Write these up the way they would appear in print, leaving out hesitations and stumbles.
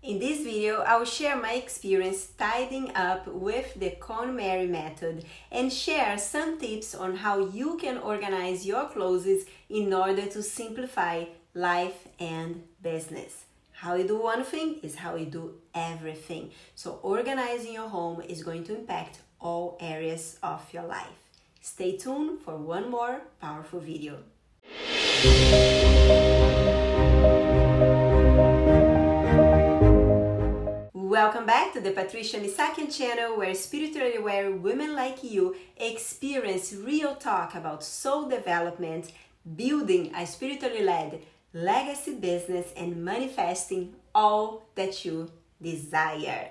In this video, I will share my experience tidying up with the KonMari Method and share some tips on how you can organize your clothes in order to simplify life and business. How you do one thing is how you do everything. So organizing your home is going to impact all areas of your life. Stay tuned for one more powerful video. Welcome back to the Patricia Misakian channel, where spiritually aware women like you experience real talk about soul development, building a spiritually led legacy business, and manifesting all that you desire.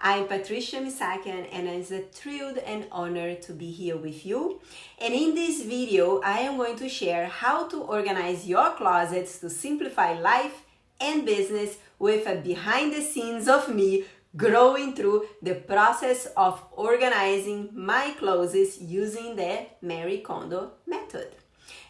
I'm Patricia Misakian, and it's a thrill and honor to be here with you. And in this video, I am going to share how to organize your closets to simplify life and business with a behind the scenes of me growing through the process of organizing my clothes using the Mary Kondo method.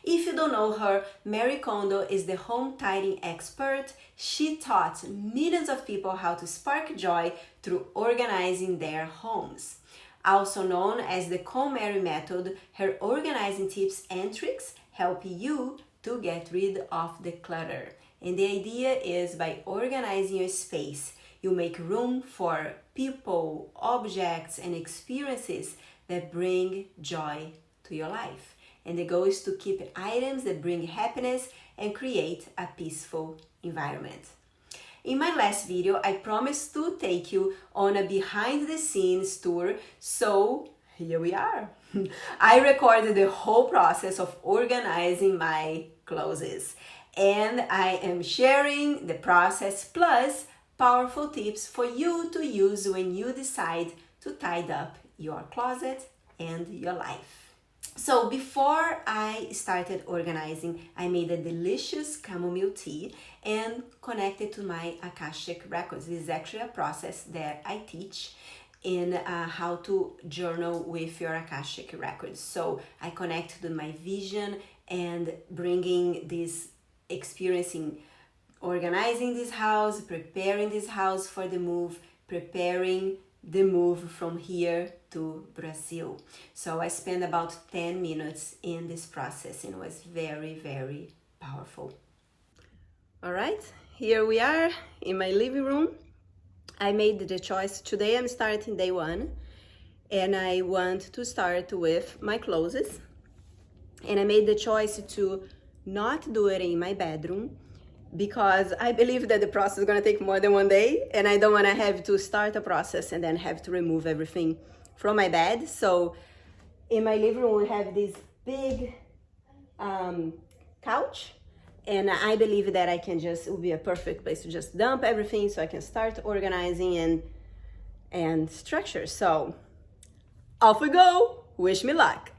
If you don't know her, Mary Kondo is the home tidying expert. She taught millions of people how to spark joy through organizing their homes. Also known as the KonMari Method, her organizing tips and tricks help you to get rid of the clutter. And the idea is, by organizing your space, you make room for people, objects, and experiences that bring joy to your life. And the goal is to keep items that bring happiness and create a peaceful environment. In my last video, I promised to take you on a behind the scenes tour, so here we are. I recorded the whole process of organizing my clothes, and I am sharing the process plus powerful tips for you to use when you decide to tidy up your closet and your life. So before I started organizing, I made a delicious chamomile tea and connected to my Akashic Records. This is actually a process that I teach in how to journal with your Akashic Records. So I connect to my vision and bringing this experiencing, organizing this house, preparing this house for the move, preparing the move from here to Brazil. So I spent about 10 minutes in this process, and it was very, very powerful. All right, here we are in my living room. I made the choice. Today I'm starting day one, and I want to start with my clothes. And I made the choice to not do it in my bedroom, because I believe that the process is going to take more than one day, and I don't want to have to start a process and then have to remove everything from my bed. So in my living room, we have this big couch, and I believe that it will be a perfect place to just dump everything so I can start organizing and structure. So off we go. Wish me luck.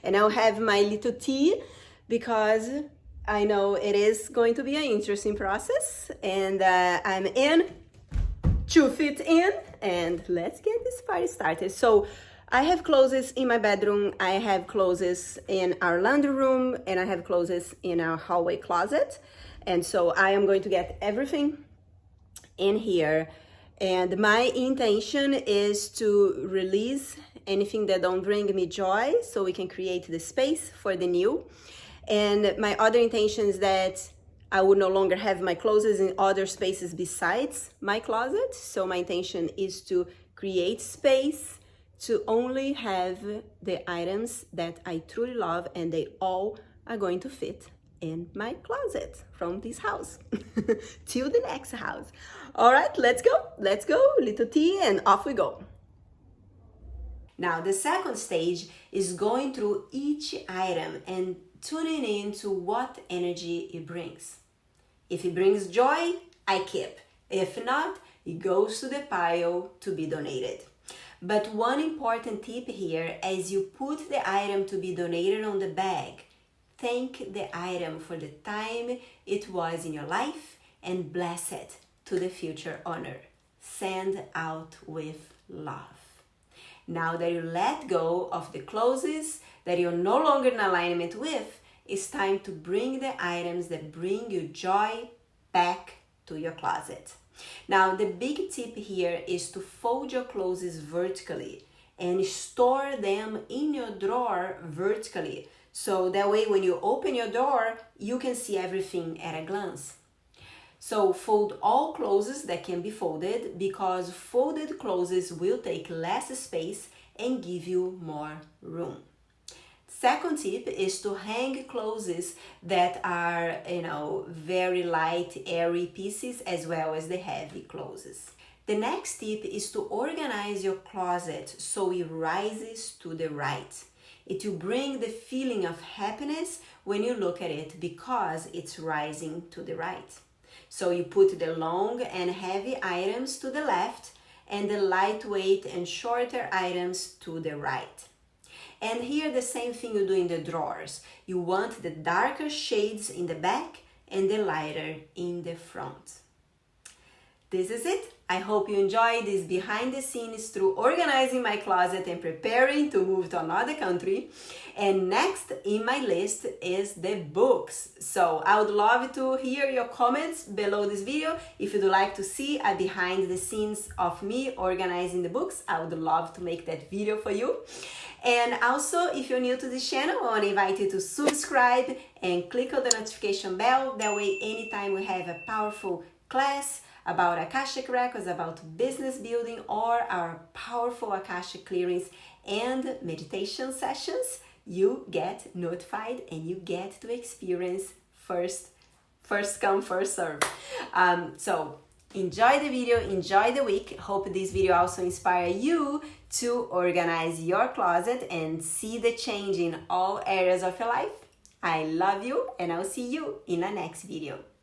And I'll have my little tea, because I know it is going to be an interesting process, and I'm in to fit in, and let's get this party started. So I have clothes in my bedroom, I have clothes in our laundry room, and I have clothes in our hallway closet. And so I am going to get everything in here, and my intention is to release anything that don't bring me joy so we can create the space for the new. And my other intention is that I would no longer have my clothes in other spaces besides my closet. So my intention is to create space to only have the items that I truly love, and they all are going to fit in my closet from this house till the next house. All right, let's go, little tea, and off we go. Now, the second stage is going through each item and tuning into what energy it brings. If it brings joy, I keep. If not, it goes to the pile to be donated. But one important tip here, as you put the item to be donated on the bag, thank the item for the time it was in your life and bless it to the future owner. Send out with love. Now that you let go of the clothes that you're no longer in alignment with, it's time to bring the items that bring you joy back to your closet. Now, the big tip here is to fold your clothes vertically and store them in your drawer vertically. So that way, when you open your door, you can see everything at a glance. So fold all clothes that can be folded, because folded clothes will take less space and give you more room. Second tip is to hang clothes that are, very light, airy pieces, as well as the heavy clothes. The next tip is to organize your closet so it rises to the right. It will bring the feeling of happiness when you look at it, because it's rising to the right. So you put the long and heavy items to the left and the lightweight and shorter items to the right. And here the same thing you do in the drawers. You want the darker shades in the back and the lighter in the front. This is it. I hope you enjoyed this behind the scenes through organizing my closet and preparing to move to another country. And next in my list is the books. So I would love to hear your comments below this video. If you'd like to see a behind the scenes of me organizing the books, I would love to make that video for you. And also, if you're new to this channel, I want to invite you to subscribe and click on the notification bell. That way, anytime we have a powerful class about Akashic Records, about business building, or our powerful Akashic clearings and meditation sessions, you get notified and you get to experience first come, first serve. So enjoy the video, enjoy the week. Hope this video also inspire you to organize your closet and see the change in all areas of your life. I love you, and I'll see you in the next video.